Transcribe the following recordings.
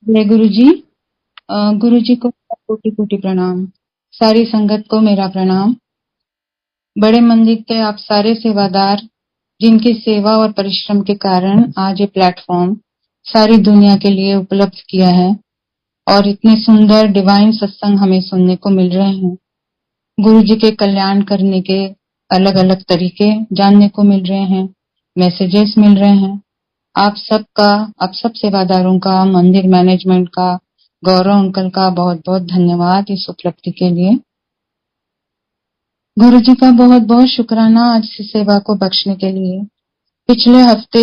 जय गुरु जी। गुरु जी को कोटि कोटि प्रणाम। सारी संगत को मेरा प्रणाम। बड़े मंदिर के आप सारे सेवादार, जिनकी सेवा और परिश्रम के कारण आज ये प्लेटफॉर्म सारी दुनिया के लिए उपलब्ध किया है और इतने सुंदर डिवाइन सत्संग हमें सुनने को मिल रहे हैं। गुरु जी के कल्याण करने के अलग अलग तरीके जानने को मिल रहे हैं, मैसेजेस मिल रहे हैं। आप सबका, आप सब सेवादारों का, मंदिर मैनेजमेंट का, गौरव अंकल का बहुत बहुत धन्यवाद इस उपलब्धि के लिए। गुरु जी का बहुत बहुत शुक्राना आज की सेवा को बख्शने के लिए। पिछले हफ्ते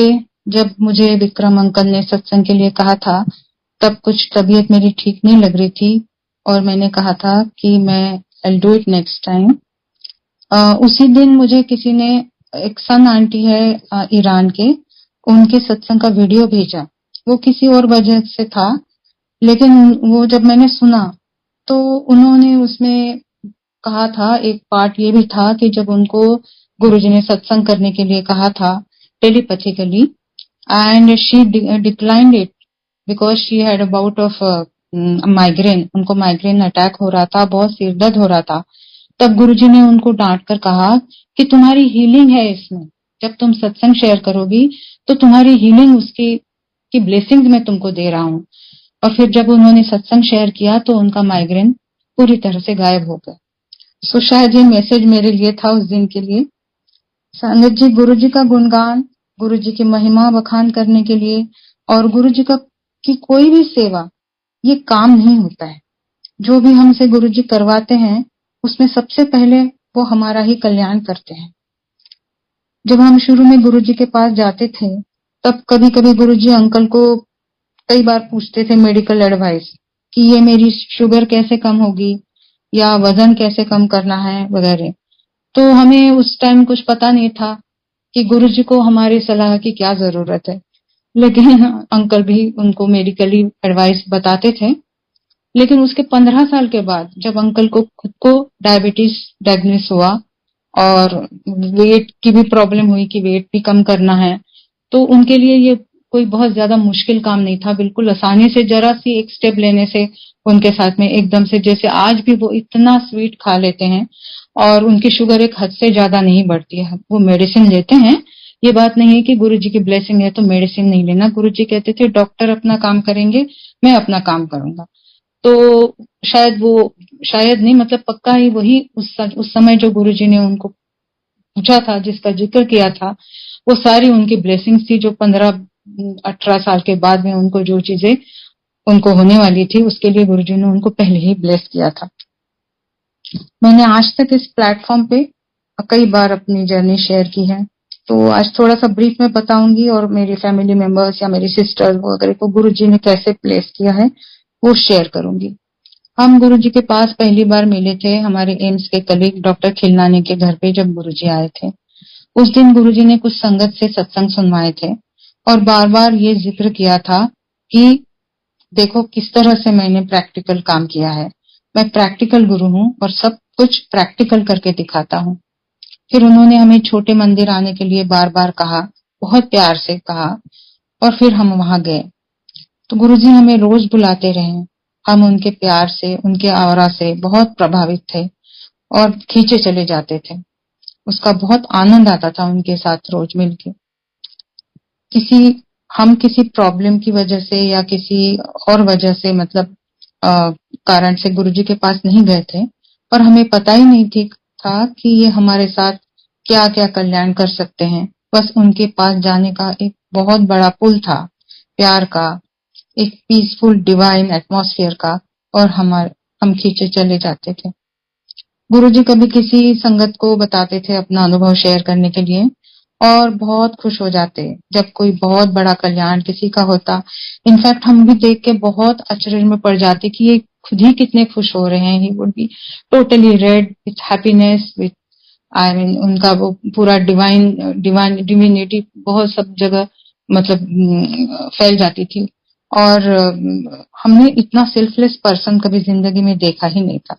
जब मुझे विक्रम अंकल ने सत्संग के लिए कहा था, तब कुछ तबीयत मेरी ठीक नहीं लग रही थी और मैंने कहा था कि मैं I'll do it next time। उसी दिन मुझे किसी ने, एक सन आंटी है ईरान के, उनके सत्संग का वीडियो भेजा। वो किसी और वजह से था, लेकिन वो जब मैंने सुना तो उन्होंने उसमें कहा था, एक पार्ट ये भी था कि जब उनको गुरुजी ने सत्संग करने के लिए कहा था telepathically, and she declined it because she had a bout of migraine. उनको माइग्रेन अटैक हो रहा था, बहुत सिर दर्द हो रहा था। तब गुरुजी ने उनको डांट कर कहा कि तुम्हारी हीलिंग है इसमें, जब तुम सत्संग शेयर करोगी तो तुम्हारी हीलिंग उसकी की ब्लेसिंग मैं तुमको दे रहा हूँ। और फिर जब उन्होंने सत्संग शेयर किया तो उनका माइग्रेन पूरी तरह से गायब हो गया। सो शायद ये मैसेज मेरे लिए था उस दिन के लिए। संगत जी, गुरु जी का गुणगान, गुरु जी की महिमा बखान करने के लिए और गुरु जी का की कोई भी सेवा ये काम नहीं होता है। जो भी हमसे गुरु जी करवाते हैं उसमें सबसे पहले वो हमारा ही कल्याण करते हैं। जब हम शुरू में गुरु जी के पास जाते थे तब कभी कभी गुरु जी अंकल को कई बार पूछते थे मेडिकल एडवाइस कि ये मेरी शुगर कैसे कम होगी या वजन कैसे कम करना है वगैरह। तो हमें उस टाइम कुछ पता नहीं था कि गुरु जी को हमारी सलाह की क्या जरूरत है, लेकिन अंकल भी उनको मेडिकली एडवाइस बताते थे। लेकिन उसके 15 साल के बाद जब अंकल को खुद को डायबिटीज डायग्नोस हुआ और वेट की भी प्रॉब्लम हुई कि वेट भी कम करना है, तो उनके लिए ये कोई बहुत ज्यादा मुश्किल काम नहीं था। बिल्कुल आसानी से जरा सी एक स्टेप लेने से उनके साथ में एकदम से, जैसे आज भी वो इतना स्वीट खा लेते हैं और उनकी शुगर एक हद से ज्यादा नहीं बढ़ती है। वो मेडिसिन लेते हैं, ये बात नहीं है कि गुरु जी की ब्लेसिंग है तो मेडिसिन नहीं लेना। गुरु जी कहते थे डॉक्टर अपना काम करेंगे, मैं अपना काम करूंगा। तो शायद नहीं, मतलब पक्का ही वही उस समय जो गुरुजी ने उनको पूछा था, जिसका जिक्र किया था, वो सारी उनकी ब्लेसिंग्स थी जो 15-18 साल के बाद में उनको जो चीजें उनको होने वाली थी उसके लिए गुरुजी ने उनको पहले ही ब्लेस किया था। मैंने आज तक इस प्लेटफॉर्म पे कई बार अपनी जर्नी शेयर की है, तो आज थोड़ा सा ब्रीफ में बताऊंगी और मेरी फैमिली मेंबर्स या मेरी सिस्टर वगैरह को गुरुजी ने कैसे प्लेस किया है वो शेयर करूंगी। हम गुरुजी के पास पहली बार मिले थे हमारे एम्स के कलीग डॉक्टर खिलनानी के घर पे जब गुरुजी आए थे। उस दिन गुरुजी ने कुछ संगत से सत्संग सुनवाए थे और बार बार ये जिक्र किया था कि देखो किस तरह से मैंने प्रैक्टिकल काम किया है, मैं प्रैक्टिकल गुरु हूँ और सब कुछ प्रैक्टिकल करके दिखाता हूँ। फिर उन्होंने हमें छोटे मंदिर आने के लिए बार बार कहा, बहुत प्यार से कहा, और फिर हम वहां गए। तो गुरुजी हमें रोज बुलाते रहे। हम उनके प्यार से, उनके ऑरा से बहुत प्रभावित थे और खींचे चले जाते थे। उसका बहुत आनंद आता था उनके साथ रोज मिलके। किसी प्रॉब्लम की वजह से या किसी और वजह से, मतलब कारण से गुरुजी के पास नहीं गए थे, पर हमें पता ही नहीं था कि ये हमारे साथ क्या क्या कल्याण कर सकते हैं। बस उनके पास जाने का एक बहुत बड़ा पुल था, प्यार का, एक पीसफुल डिवाइन एटमॉस्फेयर का, और हम खींचे चले जाते थे। गुरुजी कभी किसी संगत को बताते थे अपना अनुभव शेयर करने के लिए और बहुत खुश हो जाते जब कोई बहुत बड़ा कल्याण किसी का होता। इनफैक्ट हम भी देख के बहुत आश्चर्य में पड़ जाते कि ये खुद ही कितने खुश हो रहे हैं। He would be totally red with happiness, with I mean उनका वो पूरा डिविनिटी बहुत सब जगह मतलब फैल जाती थी। और हमने इतना सेल्फलेस पर्सन कभी जिंदगी में देखा ही नहीं था।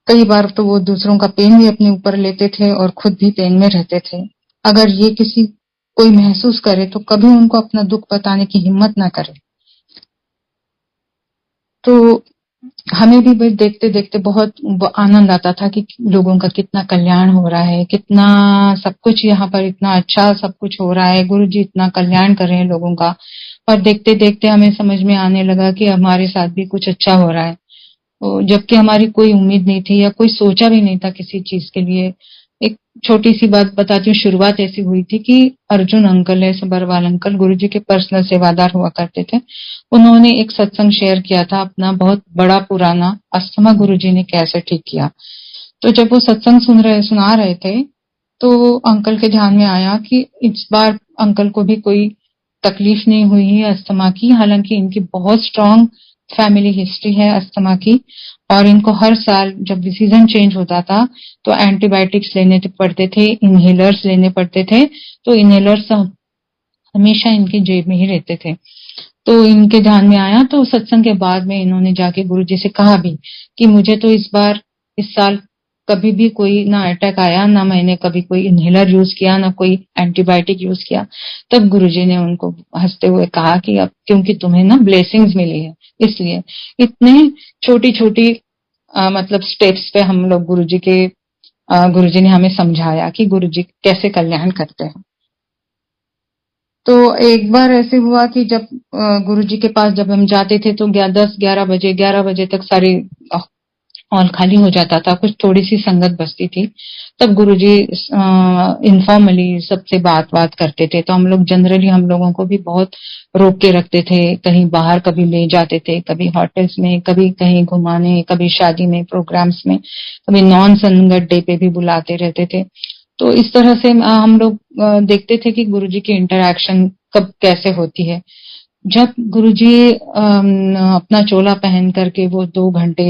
कई बार तो वो दूसरों का पेन भी अपने ऊपर लेते थे और खुद भी पेन में रहते थे। अगर ये कोई महसूस करे तो कभी उनको अपना दुख बताने की हिम्मत ना करे। तो हमें भी बस देखते देखते बहुत आनंद आता था कि लोगों का कितना कल्याण हो रहा है, कितना सब कुछ यहाँ पर इतना अच्छा सब कुछ हो रहा है, गुरु जी इतना कल्याण कर रहे हैं लोगों का। और देखते देखते हमें समझ में आने लगा कि हमारे साथ भी कुछ अच्छा हो रहा है, जबकि हमारी कोई उम्मीद नहीं थी या कोई सोचा भी नहीं था किसी चीज के लिए। एक छोटी सी बात बताती हूँ, शुरुआत ऐसी हुई थी कि अर्जुन अंकल है, सबरवाल अंकल, गुरुजी के पर्सनल सेवादार हुआ करते थे। उन्होंने एक सत्संग शेयर किया था अपना, बहुत बड़ा पुराना, अस्थमा गुरुजी ने कैसे ठीक किया। तो जब वो सत्संग सुना रहे थे, तो अंकल के ध्यान में आया कि इस बार अंकल को भी कोई तकलीफ नहीं हुई है अस्थमा की, हालांकि इनकी बहुत स्ट्रांग फैमिली हिस्ट्री है अस्थमा की, और इनको हर साल जब सीजन चेंज होता था तो एंटीबायोटिक्स लेने पड़ते थे, इनहेलर्स लेने पड़ते थे। तो इनहेलर्स हमेशा इनकी जेब में ही रहते थे। तो इनके ध्यान में आया, तो सत्संग के बाद में इन्होंने जाके गुरुजी से कहा भी कि मुझे तो इस साल कभी भी कोई ना अटैक आया, ना मैंने कभी कोई इनहेलर यूज किया, ना कोई एंटीबायोटिक यूज किया। तब गुरुजी ने उनको हंसते हुए कहा कि अब क्योंकि तुम्हें ना ब्लेसिंग्स मिली है, इसलिए इतने छोटी छोटी मतलब स्टेप्स पे हम लोग गुरुजी ने हमें समझाया कि गुरुजी कैसे कल्याण करते हैं। तो एक बार ऐसे हुआ कि जब गुरुजी के पास जब हम जाते थे तो 11 बजे तक सारी हॉल खाली हो जाता था, कुछ थोड़ी सी संगत बचती थी। तब गुरुजी इनफॉर्मली सबसे बात करते थे। तो हम लोग जनरली हम लोगों को भी बहुत रोक के रखते थे, कहीं बाहर कभी ले जाते थे, कभी होटल्स में, कभी कहीं घुमाने, कभी शादी में, प्रोग्राम्स में, कभी नॉन संगत डे पे भी बुलाते रहते थे। तो इस तरह से हम लोग देखते थे कि गुरुजी की इंटरैक्शन कब कैसे होती है। जब गुरुजी अपना चोला पहन करके वो 2 घंटे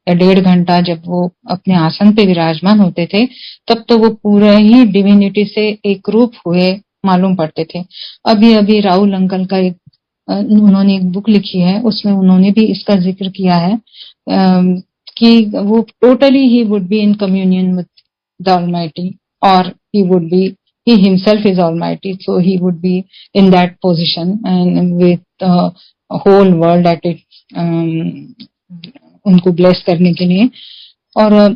या 1.5 घंटा जब वो अपने आसन पे विराजमान होते थे, तब तो वो पूरा ही डिविनिटी से एक रूप हुए मालूम पड़ते थे। अभी अभी राहुल अंकल का उन्होंने एक बुक लिखी है, उसमें उन्होंने भी इसका जिक्र किया है कि वो totally he would be in communion with the almighty, और he would be, he himself is almighty, so he would be in that position and with the whole world at it, उनको ब्लेस करने के लिए। और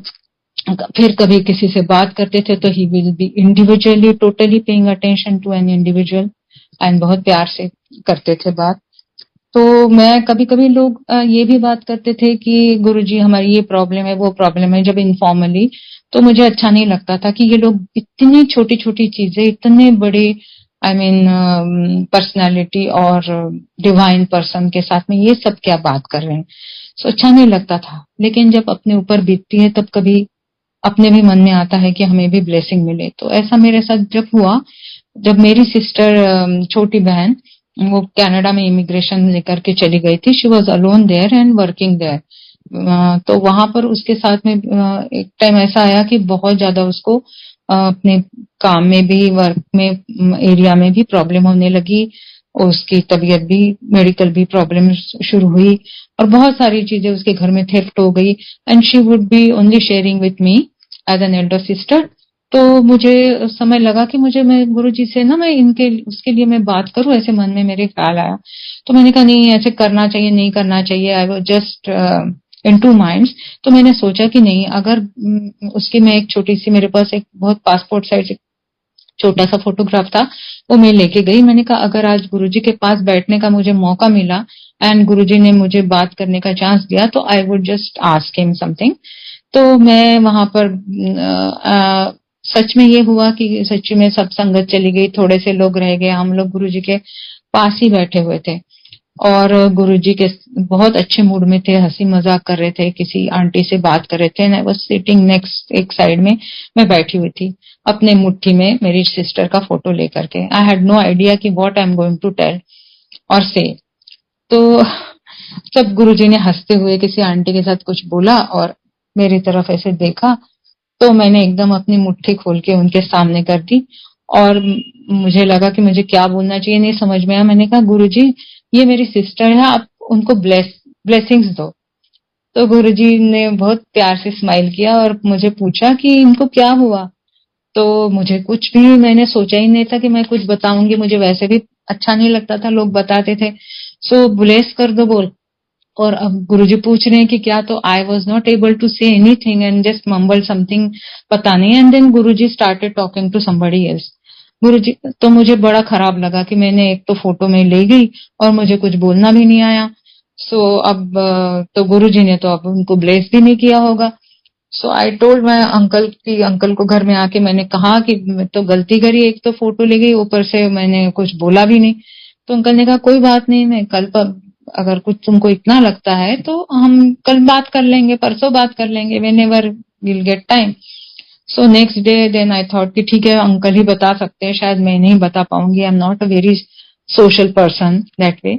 फिर कभी किसी से बात करते थे तो he will be individually totally paying attention to an individual, and बहुत प्यार से करते थे बात। तो मैं कभी कभी लोग ये भी बात करते थे कि गुरुजी हमारी ये प्रॉब्लम है, वो प्रॉब्लम है, जब इनफॉर्मली, तो मुझे अच्छा नहीं लगता था कि ये लोग इतनी छोटी छोटी चीजें इतने बड़े आई मीन पर्सनालिटी और डिवाइन पर्सन के साथ में ये सब क्या बात कर रहे हैं, सो अच्छा नहीं लगता था। लेकिन जब अपने ऊपर बीतती है तब कभी अपने भी मन में आता है कि हमें भी ब्लेसिंग मिले। तो ऐसा मेरे साथ जब हुआ, जब मेरी सिस्टर छोटी बहन वो कनाडा में इमिग्रेशन लेकर के चली गई थी, she was alone there and working there. तो वहां पर उसके साथ में एक टाइम ऐसा आया कि बहुत ज्यादा उसको अपने काम में भी, वर्क में, एरिया में भी प्रॉब्लम होने लगी, उसकी तबीयत भी, मेडिकल भी प्रॉब्लम शुरू हुई, और बहुत सारी चीजें उसके घर में थेफ्ट हो गई, and she would be only sharing with me as an elder sister. तो मुझे समय लगा कि मैं गुरु जी से ना मैं इनके उसके लिए मैं बात करूं, ऐसे मन में मेरे ख्याल आया। तो मैंने कहा नहीं, ऐसे करना चाहिए, नहीं करना चाहिए, I was just in two minds. तो मैंने सोचा कि नहीं, अगर उसकी मैं एक छोटी सी, मेरे पास एक बहुत पासपोर्ट साइज छोटा सा फोटोग्राफ था, वो मैं लेके गई। मैंने कहा अगर आज गुरुजी के पास बैठने का मुझे मौका मिला एंड गुरुजी ने मुझे बात करने का चांस दिया, तो I would just ask him something. तो मैं वहां पर सच में ये हुआ कि सच्ची में सब संगत चली गई, थोड़े से लोग रह गए, हम लोग गुरुजी के पास ही बैठे हुए थे, और गुरुजी के बहुत अच्छे मूड में थे, हंसी मजाक कर रहे थे, किसी आंटी से बात कर रहे थे, and I was sitting next, एक साइड में मैं बैठी हुई थी अपने मुट्ठी में मेरी सिस्टर का फोटो लेकर के। आई हैड नो आइडिया कि what I am going to tell और से। तो तब गुरुजी ने हंसते हुए किसी आंटी के साथ कुछ बोला और मेरी तरफ ऐसे देखा, तो मैंने एकदम अपनी मुट्ठी खोल के उनके सामने कर दी, और मुझे लगा कि मुझे क्या बोलना चाहिए, नहीं समझ में आया। मैंने कहा गुरुजी, ये मेरी सिस्टर है, आप उनको ब्लेसिंग्स दो। तो गुरुजी ने बहुत प्यार से स्माइल किया और मुझे पूछा कि इनको क्या हुआ। तो मुझे कुछ भी, मैंने सोचा ही नहीं था कि मैं कुछ बताऊंगी, मुझे वैसे भी अच्छा नहीं लगता था लोग बताते थे। सो ब्लेस कर दो बोल, और अब गुरुजी पूछ रहे हैं कि क्या, तो I was not able to say anything and just mumble something, पता नहीं, and then Guruji started talking to somebody else. Guruji, तो मुझे बड़ा खराब लगा कि मैंने एक तो फोटो में ले गई और मुझे कुछ बोलना भी नहीं आया। अब तो गुरुजी ने तो अब उनको ब्लेस भी नहीं किया होगा। आई टोल्ड माई अंकल कि अंकल को घर में आके मैंने कहा कि मैं तो गलती करी, एक तो फोटो ले गई, ऊपर से मैंने कुछ बोला भी नहीं। तो अंकल ने कहा कोई बात नहीं, मैं कल पर अगर कुछ तुमको इतना लगता है तो हम कल बात कर लेंगे, परसों बात कर लेंगे, whenever will get time. Next day then I thought कि ठीक है, अंकल ही बता सकते हैं, शायद मैं नहीं बता पाऊंगी, I am not a very social person that way.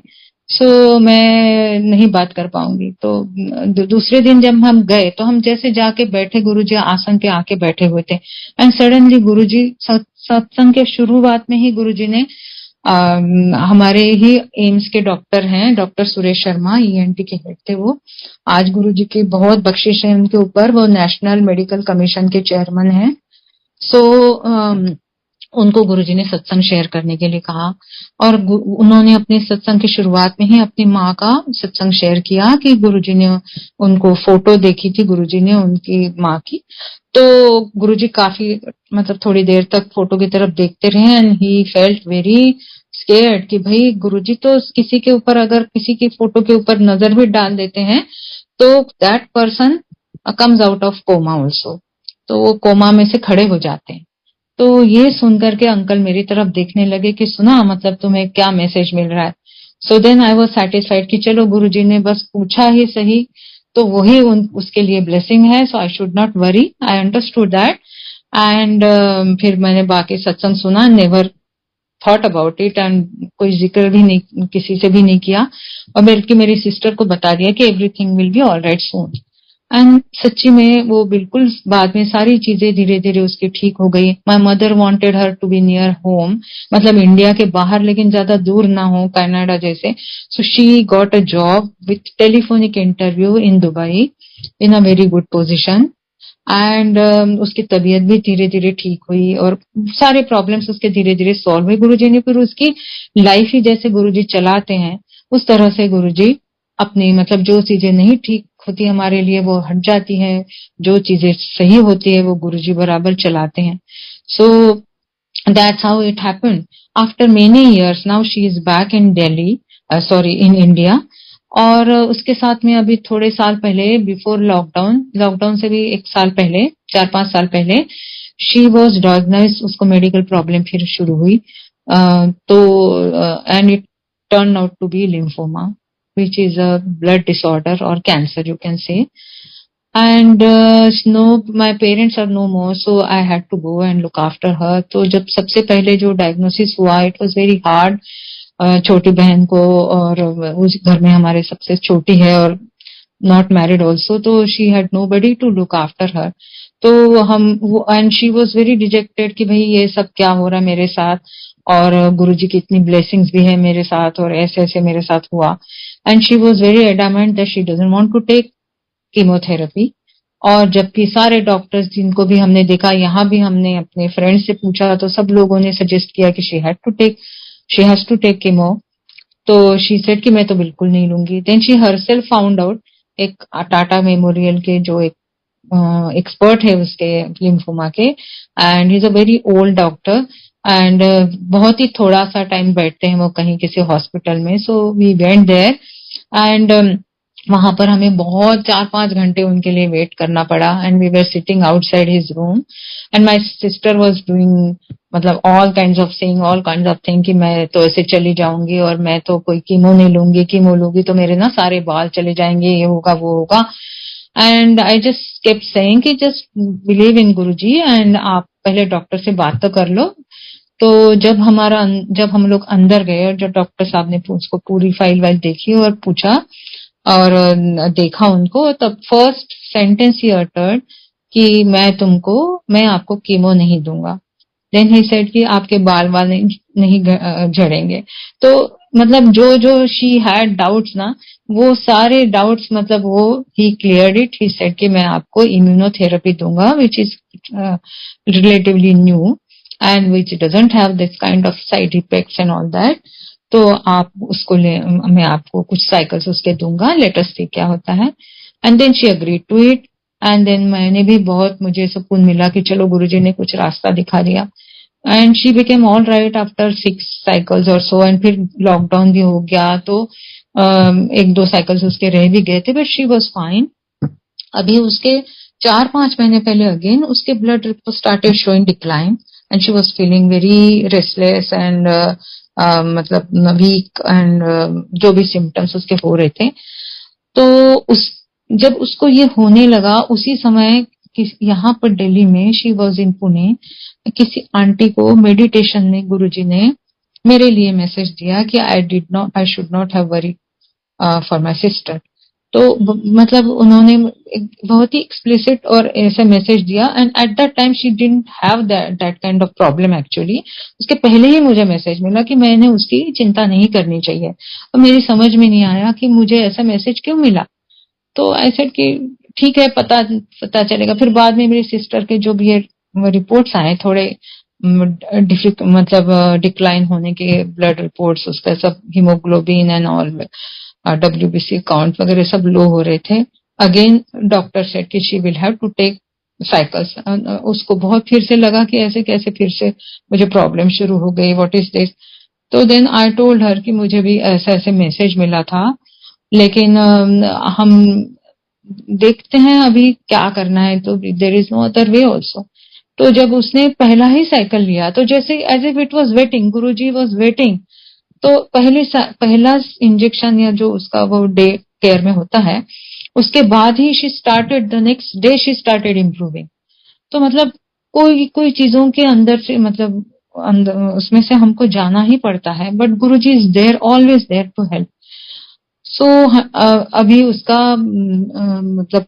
मैं नहीं बात कर पाऊंगी। तो दूसरे दिन जब हम गए तो हम जैसे जाके बैठे, गुरुजी आसन पे आके बैठे हुए थे एंड सडनली गुरुजी सत्संग के शुरुआत में ही गुरुजी ने हमारे ही एम्स के डॉक्टर हैं, डॉक्टर सुरेश शर्मा, ईएनटी के हेड थे वो। आज गुरुजी की बहुत बख्शिश है उनके ऊपर, वो नेशनल मेडिकल कमीशन के चेयरमैन हैं। उनको गुरुजी ने सत्संग शेयर करने के लिए कहा और उन्होंने अपने सत्संग की शुरुआत में ही अपनी माँ का सत्संग शेयर किया कि गुरुजी ने उनको फोटो देखी थी, गुरुजी ने उनकी माँ की। तो गुरुजी काफी मतलब थोड़ी देर तक फोटो की तरफ देखते रहे and he felt very scared कि भाई गुरुजी तो किसी के ऊपर, अगर किसी की फोटो के ऊपर नजर भी डाल देते हैं तो that person comes out of coma also, तो वो कोमा में से खड़े हो जाते हैं। तो ये सुनकर के अंकल मेरी तरफ देखने लगे कि सुना, मतलब तुम्हें क्या मैसेज मिल रहा है। देन आई वाज सेटिस्फाइड कि चलो गुरुजी ने बस पूछा ही सही, तो वही उसके लिए ब्लेसिंग है, so I should not worry, I understood that. And फिर मैंने बाकी सत्संग सुना, never thought about it and कोई जिक्र भी नहीं, किसी से भी नहीं किया, और बल्कि मेरी सिस्टर को बता दिया कि everything will be all right soon. And सच्ची में वो बिल्कुल बाद में सारी चीजें धीरे धीरे उसकी ठीक हो गई। My mother wanted her to be near home, मतलब इंडिया के बाहर लेकिन ज्यादा दूर ना हो, कनाडा जैसे। So she got a job with telephonic interview in Dubai in a very good position and उसकी तबीयत भी धीरे धीरे ठीक हुई और सारे प्रॉब्लम्स उसके धीरे धीरे सॉल्व हुए। गुरुजी ने फिर उसकी लाइफ ही जैसे गुरुजी चलाते हैं उस तरह से गुरुजी अपनी, मतलब जो चीजें नहीं ठीक होती हमारे लिए वो हट जाती है, जो चीजें सही होती है वो गुरुजी बराबर चलाते हैं। So that's how it happened. After many years now she is back in Delhi, sorry in India. और उसके साथ में अभी थोड़े साल पहले, बिफोर लॉकडाउन, लॉकडाउन से भी एक साल पहले, 4-5 साल पहले, शी वॉज डायग्नोज, उसको मेडिकल प्रॉब्लम फिर शुरू हुई। And it turn out to be lymphoma which is a blood disorder or cancer you can say. And no, my parents are no more, so I had to go and look after her. तो जब सबसे पहले जो diagnosis हुआ, it was very hard, छोटी बहन को, और उस घर में हमारे सबसे छोटी है और नॉट मैरिड ऑल्सो, तो she had nobody to look after her. तो हम and she was very dejected कि भाई ये सब क्या हो रहा है मेरे साथ, और गुरुजी की इतनी ब्लेसिंग्स भी है मेरे साथ और ऐसे ऐसे मेरे साथ हुआ। And she was very adamant that she doesn't want to take chemotherapy. और जबकि सारे डॉक्टर्स जिनको भी हमने देखा, यहाँ भी हमने अपने फ्रेंड्स से पूछा तो सब लोगों ने सजेस्ट किया कि she has to take chemo. तो शी सेड कि मैं तो बिल्कुल नहीं लूंगी। Then she herself found out, एक टाटा मेमोरियल के जो एक एक्सपर्ट है उसके लिम्फोमा के, and he is a very old doctor and बहुत ही थोड़ा सा टाइम बैठते हैं वो कहीं किसी हॉस्पिटल में। So we went there and वहां पर हमें बहुत 4-5 घंटे उनके लिए वेट करना पड़ा and we were sitting outside his room and my sister was doing, मतलब all kinds of saying all kinds of thing कि मैं तो ऐसे चली जाऊंगी और मैं तो कोई कीमो नहीं लूंगी, कीमो लूंगी तो मेरे ना सारे बाल चले जाएंगे, ये होगा वो होगा। And I just kept saying कि just believe in Guruji and आप पहले डॉक्टर से बात तो कर लो। तो जब हम लोग अंदर गए और जब डॉक्टर साहब ने उसको पूरी फाइल वाइल देखी और पूछा और देखा उनको, तब फर्स्ट सेंटेंस ही अटर्ड कि मैं आपको कीमो नहीं दूंगा। देन ही सेड कि आपके बाल नहीं झड़ेंगे। तो मतलब जो शी हैड डाउट्स ना, वो सारे डाउट्स, मतलब वो ही क्लियर्ड इट। ही सेड कि मैं आपको इम्यूनोथेरेपी दूंगा which is relatively new and which doesn't have this kind of side effects and all that. तो आप उसको ले, मैं आपको कुछ साइकिल्स उसके दूंगा, लेट अस सी क्या होता है। And then she agreed to it. And then मैंने भी बहुत, मुझे सुकून मिला कि चलो गुरुजी ने कुछ रास्ता दिखा दिया। And she became all right after 6 cycles और सो। एंड फिर लॉकडाउन भी हो गया तो एक दो साइकिल्स उसके रह भी गए थे, बट शी वॉज फाइन। अभी उसके 4-5 महीने पहले अगेन उसके blood report started showing decline and she was feeling very restless and मतलब वीक एंड जो भी सिम्टम्स उसके हो रहे थे। तो उस जब उसको ये होने लगा उसी समय यहाँ पर दिल्ली में, शी वॉज इन पुणे, किसी आंटी को मेडिटेशन में गुरुजी ने मेरे लिए मैसेज दिया कि आई should not have worry for my sister. तो मतलब उन्होंने एक बहुत ही एक्सप्लिसिट और ऐसा मैसेज दिया। And at that time she didn't have that kind of problem actually. उसके पहले ही मुझे मैसेज मिला कि मैंने उसकी चिंता नहीं करनी चाहिए, और मेरी समझ में नहीं आया कि मुझे ऐसा मैसेज क्यों मिला। तो आई सेड कि ठीक है, पता चलेगा। फिर बाद में मेरी सिस्टर के जो भी ये रिपोर्ट्स आए थोड़े मतलब डिक्लाइन होने के, ब्लड रिपोर्ट्स उसका सब, haemoglobin and all, WBC count वगैरह सब लो हो रहे थे। अगेन डॉक्टर सेड कि she will have to take cycles. उसको बहुत फिर से लगा कि ऐसे कैसे फिर से मुझे प्रॉब्लम शुरू हो गई, व्हाट इज दिस। तो देन आई टोल्ड हर कि मुझे भी ऐसा ऐसे मैसेज मिला था, लेकिन हम देखते हैं अभी क्या करना है, तो there is no other way also. तो जब उसने पहला ही साइकिल लिया तो जैसे as if it was waiting, Guruji was waiting. तो पहला इंजेक्शन या जो उसका वो डे केयर में होता है, उसके बाद ही she started the next day she started improving. तो मतलब कोई कोई चीजों के अंदर से, मतलब अंदर उसमें से हमको जाना ही पड़ता है, but Guruji is there, always there to help. So अभी उसका मतलब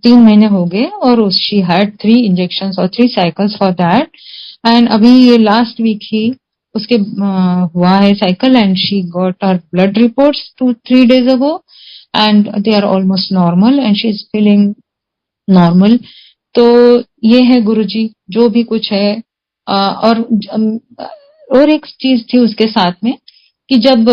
3 महीने हो गए और शी हैड 3 इंजेक्शन और 3 साइकिल्स फॉर दैट। एंड अभी ये लास्ट वीक ही उसके हुआ है cycle, and she got her blood reports 2-3 days ago, and they are almost normal and she is feeling normal. तो ये है गुरुजी जो भी कुछ है। और एक चीज थी उसके साथ में कि जब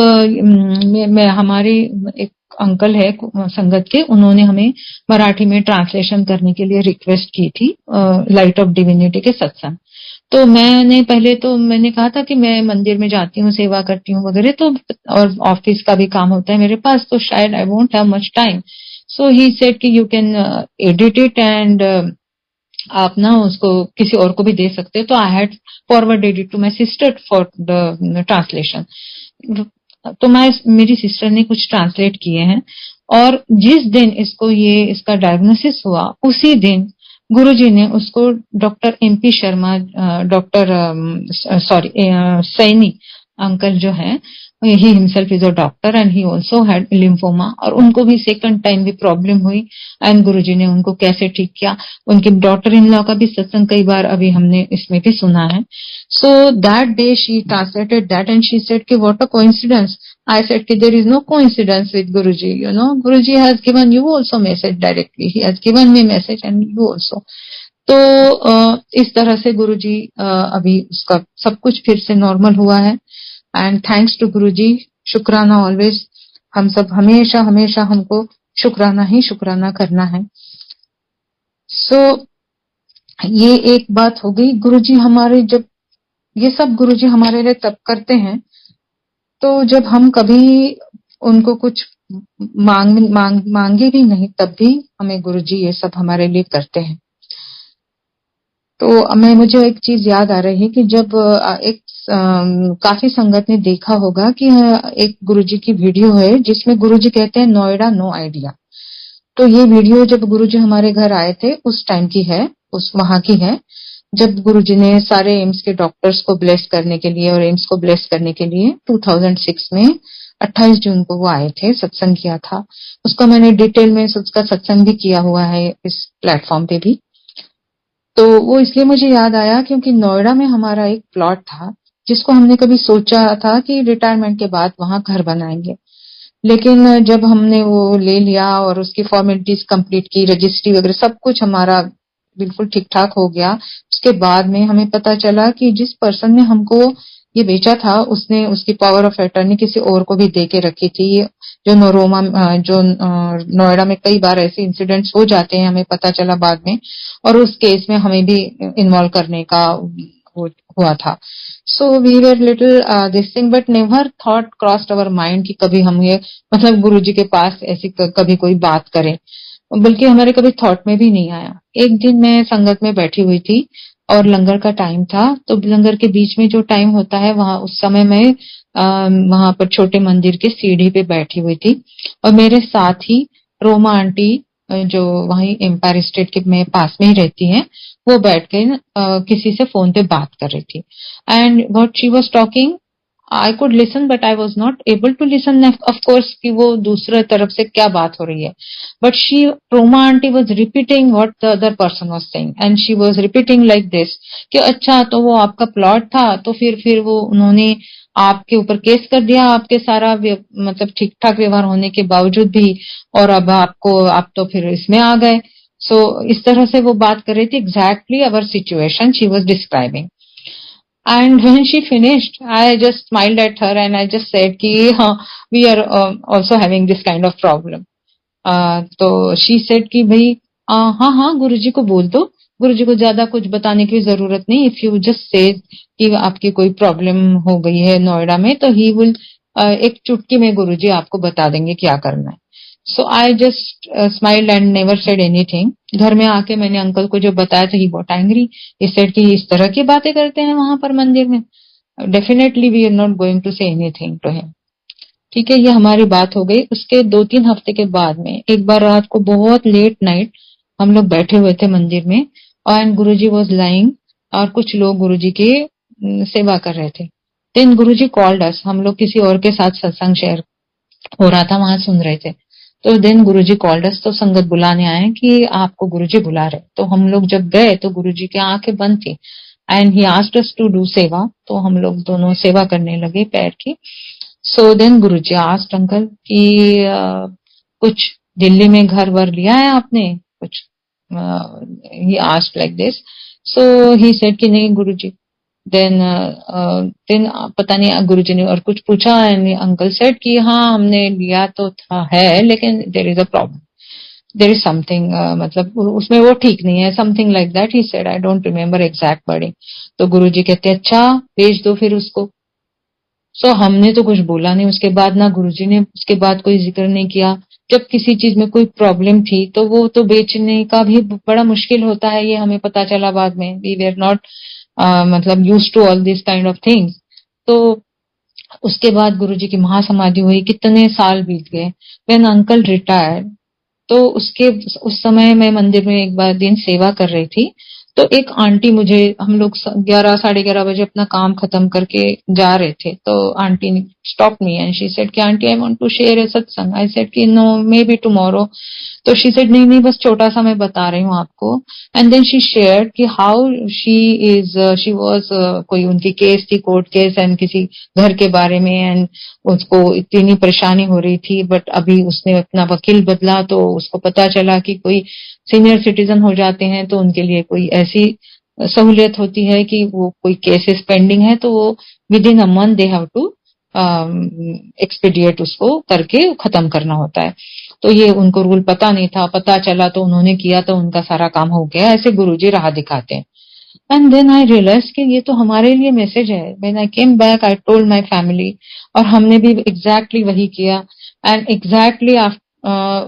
मैं हमारे एक अंकल है संगत के, उन्होंने हमें मराठी में ट्रांसलेशन करने के लिए रिक्वेस्ट की थी लाइट ऑफ डिविनिटी के सत्संग। तो मैंने कहा था कि मैं मंदिर में जाती हूँ, सेवा करती हूँ वगैरह, तो और ऑफिस का भी काम होता है मेरे पास, तो शायद I won't have much time. So he said कि you can edit it and आप ना उसको किसी और को भी दे सकते हो। तो I had forwarded it to my sister for the translation. तो मेरी सिस्टर ने कुछ ट्रांसलेट किए हैं, और जिस दिन इसका डायग्नोसिस हुआ उसी दिन गुरुजी ने उसको doctor MP Sharma, doctor sorry Saini uncle जो है, he himself is a doctor and he also had lymphoma, और उनको भी सेकंड टाइम भी प्रॉब्लम हुई। एंड गुरुजी ने उनको कैसे ठीक किया। उनकी डॉटर इन लॉ का भी सत्संग कई बार अभी हमने इसमें भी सुना है। So that day she translated that and she said कि what a coincidence. I said कि there is no coincidence with Guruji, Guruji has given you also message directly, he has given me message and you also। तो इस तरह से गुरुजी अभी उसका सब कुछ फिर से नॉर्मल हुआ है, एंड थैंक्स टू गुरुजी, शुक्राना ऑलवेज। हम सब हमेशा हमेशा हमको शुक्राना ही शुक्राना करना है। सो ये एक बात हो गई। गुरुजी हमारे, जब ये सब गुरुजी हमारे लिए तब करते हैं तो जब हम कभी उनको कुछ मांगे भी नहीं, तब भी हमें गुरुजी ये सब हमारे लिए करते हैं। तो मुझे एक चीज याद आ रही है कि जब एक काफी संगत ने देखा होगा कि एक गुरुजी की वीडियो है जिसमें गुरुजी कहते हैं नोएडा नो आइडिया। तो ये वीडियो जब गुरुजी हमारे घर आए थे उस टाइम की है, उस वहां की है, जब गुरुजी ने सारे एम्स के डॉक्टर्स को ब्लेस करने के लिए और एम्स को ब्लेस करने के लिए 2006 में 28 जून को वो आए थे, सत्संग किया था। उसका मैंने डिटेल में उसका सत्संग भी किया हुआ है इस प्लेटफॉर्म पे भी। तो वो इसलिए मुझे याद आया क्योंकि नोएडा में हमारा एक प्लॉट था जिसको हमने कभी सोचा था कि रिटायरमेंट के बाद वहां घर बनाएंगे। लेकिन जब हमने वो ले लिया और उसकी फॉर्मेलिटीज कंप्लीट की, रजिस्ट्री वगैरह सब कुछ हमारा बिल्कुल ठीक ठाक हो गया, उसके बाद में हमें पता चला कि जिस पर्सन ने हमको ये बेचा था, उसने उसकी पावर ऑफ अटर्नी किसी और को भी दे के रखी थी। जो नोएडा में कई बार ऐसे इंसिडेंट्स हो जाते हैं, हमें पता चला बाद में, और उस केस में हमें भी इन्वॉल्व करने का हुआ था। So we were little this thing, but never thought crossed our mind कि कभी हम ये मतलब गुरुजी के पास ऐसी कभी कोई बात करें, बल्कि हमारे कभी थॉट में भी नहीं आया। एक दिन मैं संगत में बैठी हुई थी और लंगर का टाइम था, तो लंगर के बीच में जो टाइम होता है वहां उस समय मैं वहां पर छोटे मंदिर के सीढ़ी पे बैठी हुई थी, और मेरे साथ ही रोमा आंटी जो वहीं एम्पायर स्टेट के में पास में ही रहती हैं, वो बैठ के किसी से फोन पे बात कर रही थी। And what she was talking, I could listen but I was not able to listen of course कि वो दूसरे तरफ से क्या बात हो रही है। But she Roma aunty was repeating what the other person was saying, and she was repeating like this कि अच्छा तो वो आपका प्लॉट था, तो फिर वो उन्होंने आपके ऊपर केस कर दिया, आपके सारा मतलब ठीक ठाक व्यवहार होने के बावजूद भी, और अब आप तो फिर इसमें आ गए। सो इस तरह से वो बात कर रही थी, exactly our situation she was describing. And when she finished, I just smiled at her and I just said कि हाँ, we are also having this kind of problem. तो she said कि भाई हाँ हाँ गुरुजी को बोल दो, गुरुजी को ज्यादा कुछ बताने की जरूरत नहीं, इफ यू जस्ट से कि आपकी कोई प्रॉब्लम हो गई है नोएडा में, तो ही विल एक चुटकी में गुरुजी आपको बता देंगे क्या करना है। So I just smiled and never said anything. घर में आके मैंने अंकल को जो बताया था, he got angry, he said कि इस तरह की बातें करते हैं वहां पर मंदिर में, definitely we are not going to say anything to him. ठीक है, ये हमारी बात हो गई। उसके 2-3 हफ्ते के बाद में एक बार रात को बहुत लेट नाइट हम लोग बैठे हुए थे मंदिर में, और गुरुजी वॉज लाइंग, और कुछ लोग गुरुजी की सेवा कर रहे थे। देन गुरुजी कॉल्ड अस, हम लोग किसी और के साथ सत्संग शेयर हो रहा था, वहां सुन रहे थे। तो देन गुरुजी कॉल्ड अस, तो संगत बुलाने आए कि आपको गुरुजी बुला रहे। तो हम लोग जब गए तो गुरुजी की आंखें बंद थी, and he asked us to do seva. तो हम लोग दोनों सेवा करने लगे पैर की। सो देन गुरुजी आस्क्ड अंकल कि कुछ दिल्ली में घर वर लिया है आपने कुछ, he asked like this. So he said कि नहीं गुरुजी। देन देन पता नहीं गुरुजी ने और कुछ पूछा, एंड अंकल सेड कि हाँ हमने लिया तो था है, लेकिन there is a problem, there is something, मतलब उसमें वो ठीक नहीं है, something like that he said, I don't remember exact wording. तो गुरुजी कहते अच्छा भेज दो फिर उसको। सो हमने तो कुछ बोला नहीं, उसके बाद ना गुरुजी ने उसके बाद कोई जिक्र नहीं किया। जब किसी चीज में कोई प्रॉब्लम थी तो वो तो बेचने का भी बड़ा मुश्किल होता है, ये हमें पता चला बाद में। वी वेर नॉट मतलब use to all this kind of things. तो उसके बाद गुरुजी की महासमाधि हुई, कितने साल बीत गए। व्हेन अंकल रिटायर्ड, तो उसके उस समय मैं मंदिर में एक बार दिन सेवा कर रही थी, तो एक आंटी मुझे, हम लोग 11-11:30 बजे अपना काम खत्म करके जा रहे थे, तो आंटी ने stop me and she said कि aunty I want to share a satsang. I said कि नो मे बी टुमारो। तो शी सेड नहीं नहीं बस छोटा सा मैं बता रही हूँ आपको। एंड देन शी शेयर कि हाउ शी वाज कोई उनकी केस थी, कोर्ट केस, एंड किसी घर के बारे में, एंड उसको इतनी परेशानी हो रही थी, बट अभी उसने अपना वकील बदला तो उसको पता चला कि कोई सीनियर सिटीजन हो जाते हैं तो उनके लिए कोई ऐसी सहूलियत होती है कि वो कोई केसेस पेंडिंग है तो वो within a month they have to expedite उसको करके खत्म करना होता है। तो ये उनको रूल पता नहीं था, पता चला तो उन्होंने किया तो उनका सारा काम हो गया। ऐसे गुरुजी राह दिखाते हैं। एंड देन आई रियलाइज कि ये तो हमारे लिए मैसेज है। When I came back I told my family, और हमने भी एग्जैक्टली वही किया। एंड एग्जैक्टली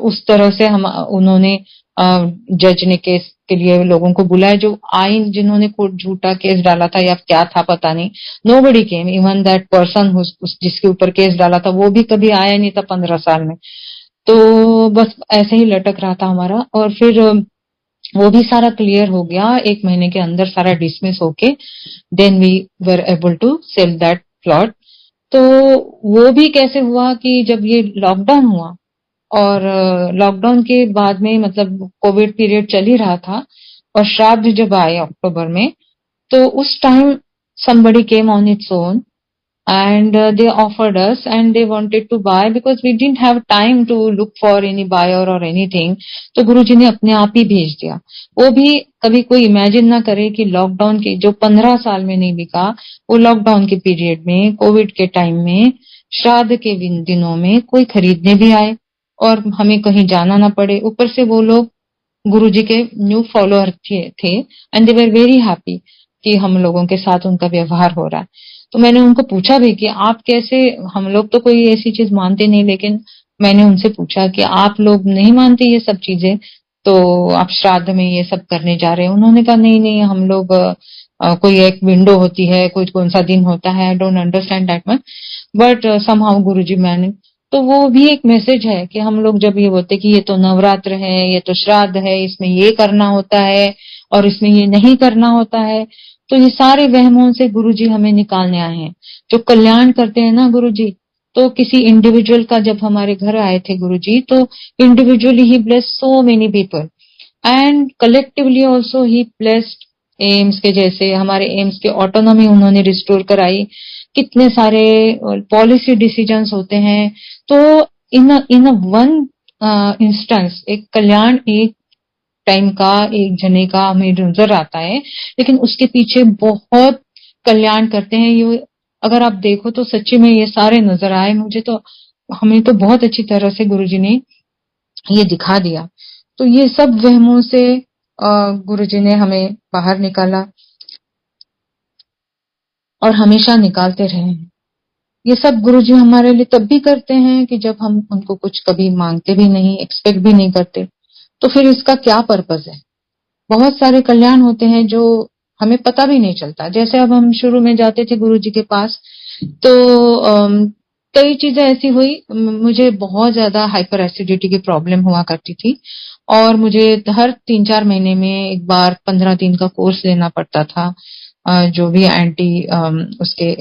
उस तरह से हम उन्होंने जज ने केस के लिए लोगों को बुलाया, जो आइन जिन्होंने कोई झूठा केस डाला था या क्या था पता नहीं। Nobody came, even that person जिसके ऊपर केस डाला था वो भी कभी आया नहीं था 15 साल में। तो बस ऐसे ही लटक रहा था हमारा, और फिर वो भी सारा क्लियर हो गया 1 महीने के अंदर, सारा डिसमिस होके then we were able to sell that plot. तो वो भी कैसे हुआ कि जब ये लॉकडाउन हुआ, और लॉकडाउन के बाद में मतलब कोविड पीरियड चल ही रहा था, और श्राद्ध जब आए अक्टूबर में, तो उस time somebody came on its own and they offered us and they wanted to buy because we didn't have time to look for any buyer or anything. तो गुरुजी ने अपने आप ही भेज दिया। वो भी कभी कोई इमेजिन ना करे कि लॉकडाउन के जो 15 साल में नहीं बिका, वो लॉकडाउन के पीरियड में, कोविड के टाइम में, श्राद्ध के दिनों में कोई खरीदने भी आए और हमें कहीं जाना ना पड़े। ऊपर से वो लोग गुरुजी के न्यू फॉलोअर थे and they were very happy कि हम लोगों के साथ उनका व्यवहार हो रहा है। तो मैंने उनको पूछा भी कि आप कैसे, हम लोग तो कोई ऐसी चीज मानते नहीं, लेकिन मैंने उनसे पूछा कि आप लोग नहीं मानते ये सब चीजें, तो आप श्राद्ध में ये सब करने जा रहे हैं? उन्होंने कहा नहीं नहीं, हम लोग कोई एक विंडो होती है, कोई कौन सा दिन होता है, I don't understand that much, but somehow Guruji मैंने, तो वो भी एक मैसेज है कि हम लोग जब ये बोलते कि ये तो नवरात्र है, ये तो श्राद्ध है, इसमें ये करना होता है और इसमें ये नहीं करना होता है, तो ये सारे वहमों से गुरुजी हमें निकालने आए हैं। जो कल्याण करते हैं ना गुरुजी, तो किसी इंडिविजुअल का जब हमारे घर आए थे गुरुजी, तो individually he bless so many people and collectively also he blessed AIIMS के, जैसे हमारे एम्स के ऑटोनॉमी उन्होंने रिस्टोर कराई। कितने सारे पॉलिसी डिसीजंस होते हैं, तो इन वन इंस्टेंस एक कल्याण एक टाइम का एक जने का हमें नजर आता है, लेकिन उसके पीछे बहुत कल्याण करते हैं ये। अगर आप देखो तो सच्ची में ये सारे नजर आए मुझे, तो हमें तो बहुत अच्छी तरह से गुरुजी ने ये दिखा दिया। तो ये सब वहमों से गुरुजी ने हमें बाहर निकाला और हमेशा निकालते रहे हैं। ये सब गुरुजी हमारे लिए तब भी करते हैं कि जब हम उनको कुछ कभी मांगते भी नहीं, एक्सपेक्ट भी नहीं करते, तो फिर इसका क्या पर्पस है? बहुत सारे कल्याण होते हैं जो हमें पता भी नहीं चलता। जैसे अब हम शुरू में जाते थे गुरुजी के पास, तो कई चीजें ऐसी हुई, मुझे बहुत ज्यादा हाइपर एसिडिटी की प्रॉब्लम हुआ करती थी और मुझे हर 3-4 महीने में एक बार 15 दिन का कोर्स लेना पड़ता था, जो भी एंटी उसके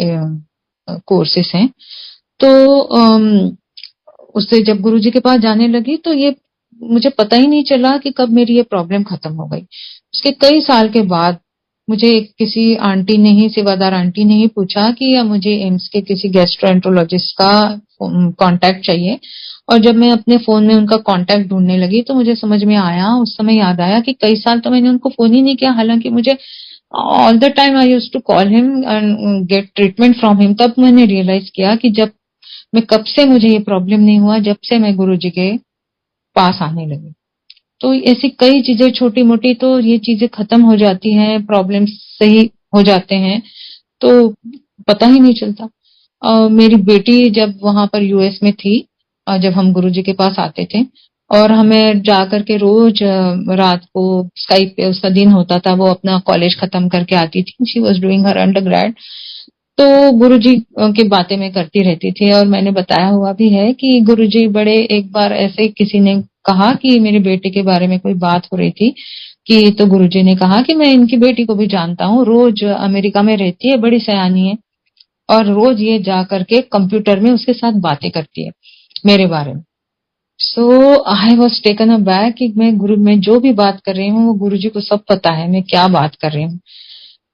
कोर्सेस हैं। तो उससे जब गुरुजी के पास जाने लगी तो ये मुझे पता ही नहीं चला कि कब मेरी ये प्रॉब्लम खत्म हो गई। उसके कई साल के बाद मुझे किसी आंटी ने ही, सेवादार आंटी ने ही पूछा कि या मुझे एम्स के किसी गैस्ट्रोएंटरोलॉजिस्ट का कांटेक्ट चाहिए, और जब मैं अपने फोन में उनका कांटेक्ट ढूंढने लगी तो मुझे समझ में आया, उस समय याद आया कि कई साल तो मैंने उनको फोन ही नहीं किया, हालांकि मुझे all the time I used to call him and get treatment from him. तब मैंने रियलाइज किया कि जब मैं, कब से मुझे ये प्रॉब्लम नहीं हुआ, जब से मैं गुरुजी के पास आने लगी। तो ऐसी कई चीजें छोटी मोटी, तो ये चीजें खत्म हो जाती हैं, प्रॉब्लम सही हो जाते हैं, तो पता ही नहीं चलता। मेरी बेटी जब वहां पर यूएस में थी, जब हम गुरुजी के पास आते थे और हमें जा करके रोज रात को स्काइप पे उसका दिन होता था, वो अपना कॉलेज खत्म करके आती थी, she was doing her undergrad, तो गुरुजी की बातें मैं करती रहती थी। और मैंने बताया हुआ भी है कि गुरुजी बड़े, एक बार ऐसे किसी ने कहा कि मेरे बेटे के बारे में कोई बात हो रही थी कि, तो गुरुजी ने कहा कि मैं इनकी बेटी को भी जानता हूँ, रोज अमेरिका में रहती है, बड़ी सयानी है और रोज ये जा करके कंप्यूटर में उसके साथ बातें करती है मेरे बारे में। So I was taken aback कि मैं जो भी बात कर रही हूँ वो गुरुजी को सब पता है मैं क्या बात कर रही हूँ।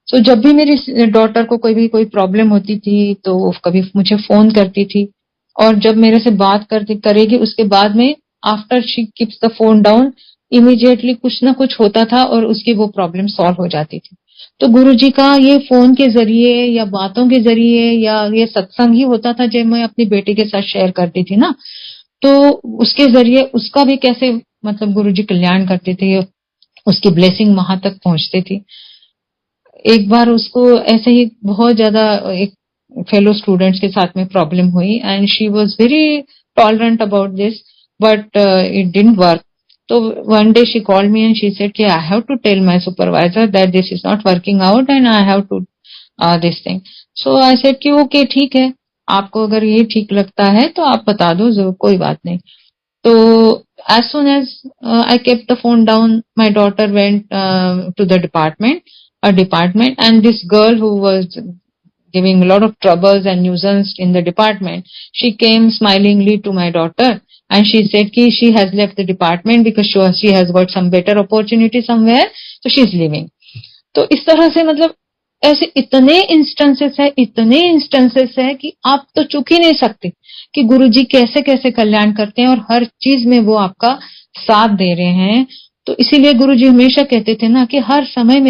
सो जब भी मेरी डॉटर को कोई प्रॉब्लम होती थी तो वो कभी मुझे फोन करती थी, और जब मेरे से बात करती करेगी उसके बाद में, after she keeps the phone down, immediately कुछ ना कुछ होता था और उसकी वो प्रॉब्लम सॉल्व हो जाती थी। तो गुरुजी का ये फोन के जरिए या बातों के जरिए या ये सत्संग ही होता था जब मैं अपनी बेटी के साथ शेयर करती थी ना, तो उसके जरिए उसका भी कैसे, मतलब गुरुजी कल्याण करते थे, उसकी ब्लेसिंग वहां तक पहुंचती थी। एक बार उसको ऐसे ही बहुत ज्यादा एक फेलो स्टूडेंट्स के साथ में प्रॉब्लम हुई and she was very tolerant about this, but it didn't work. तो one day she called me and she said कि I have to tell my supervisor that this is not working out and I have to this thing. So I said कि okay ठीक है, आपको अगर ये ठीक लगता है तो आप बता दो, कोई बात नहीं। तो as soon as I kept the phone down, my daughter went to the department, and this girl who was giving a lot of troubles and nuisance in the department, she came smilingly to my daughter and she said कि she has left the department because she has got some better opportunity somewhere, so she is leaving. तो इस तरह से मतलब ऐसे इतने instances है कि आप तो चूक ही नहीं सकते कि गुरुजी कैसे कैसे कल्याण करते हैं और हर चीज में वो आपका साथ दे रहे हैं। तो इसीलिए गुरुजी हमेशा कहते थे ना कि हर समय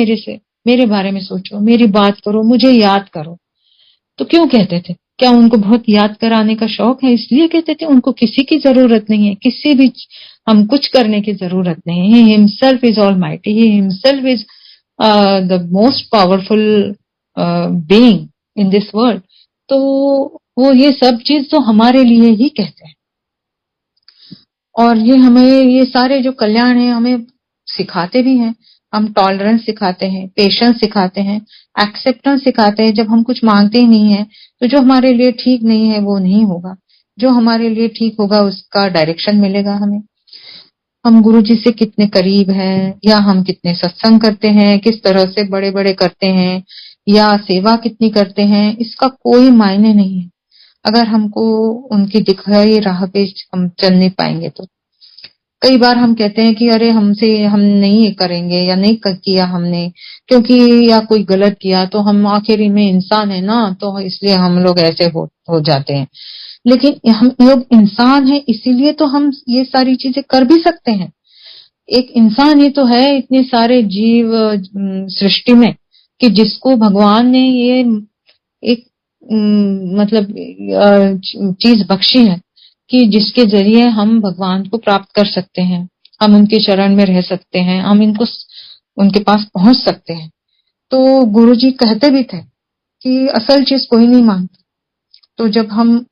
मेरे बारे में सोचो, मेरी बात करो, मुझे याद करो। तो क्यों कहते थे? क्या उनको बहुत याद कराने का शौक है इसलिए कहते थे? उनको किसी की जरूरत नहीं है, किसी भी हम कुछ करने की जरूरत नहीं है। He himself is all mighty, he himself is the most powerful being in this world. तो वो ये सब चीज तो हमारे लिए ही कहते हैं। और ये हमें ये सारे जो कल्याण है हमें सिखाते भी हैं। हम टॉलरेंस सिखाते हैं, पेशेंस सिखाते हैं, एक्सेप्टेंस सिखाते हैं। जब हम कुछ मांगते ही नहीं है तो जो हमारे लिए ठीक नहीं है वो नहीं होगा, जो हमारे लिए ठीक होगा उसका डायरेक्शन मिलेगा हमें। हम गुरु जी से कितने करीब हैं या हम कितने सत्संग करते हैं, किस तरह से बड़े बड़े करते हैं या सेवा कितनी करते हैं, इसका कोई मायने नहीं है अगर हमको उनकी दिखाई राह पे हम चल नहीं पाएंगे तो। कई बार हम कहते हैं कि अरे हमसे हम नहीं करेंगे या नहीं किया हमने, क्योंकि या कोई गलत किया तो हम आखिर में इंसान है ना, तो इसलिए हम लोग ऐसे हो जाते हैं। लेकिन हम लोग इंसान हैं इसीलिए तो हम ये सारी चीजें कर भी सकते हैं। एक इंसान ही तो है इतने सारे जीव सृष्टि में कि जिसको भगवान ने ये एक मतलब चीज बख्शी है कि जिसके जरिए हम भगवान को प्राप्त कर सकते हैं, हम उनके चरण में रह सकते हैं, हम इनको उनके पास पहुंच सकते हैं। तो गुरुजी कहते भी थे कि असल चीज कोई नहीं मांगता। तो जब हम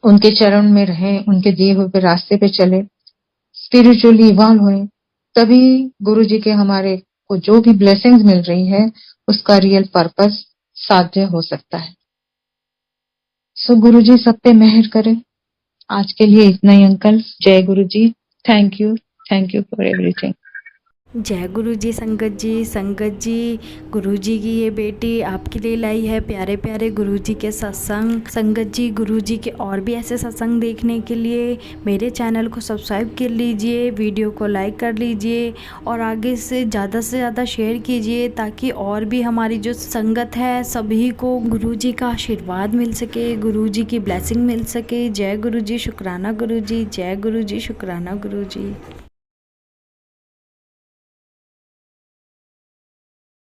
उनके चरण में रहे, उनके दिए हुए रास्ते पे चले, स्पिरिचुअली इवॉल्व हुए, तभी गुरुजी के हमारे को जो भी ब्लेसिंग्स मिल रही है उसका रियल पर्पस साध्य हो सकता है। सो गुरुजी सब पे मेहर करें। आज के लिए इतना ही अंकल। जय Guruji. Thank you for everything. जय गुरु जी। संगत जी गुरु जी की ये बेटी आपके लिए लाई है प्यारे प्यारे गुरु जी के सत्संग। संगत जी गुरु जी के और भी ऐसे सत्संग देखने के लिए मेरे चैनल को सब्सक्राइब कर लीजिए, वीडियो को लाइक कर लीजिए और आगे से ज़्यादा शेयर कीजिए ताकि और भी हमारी जो संगत है सभी को गुरु जी का आशीर्वाद मिल सके, गुरु जी की ब्लेसिंग मिल सके। जय गुरु जी, शुक्राना गुरु जी। जय गुरु जी, शुक्राना गुरु जी।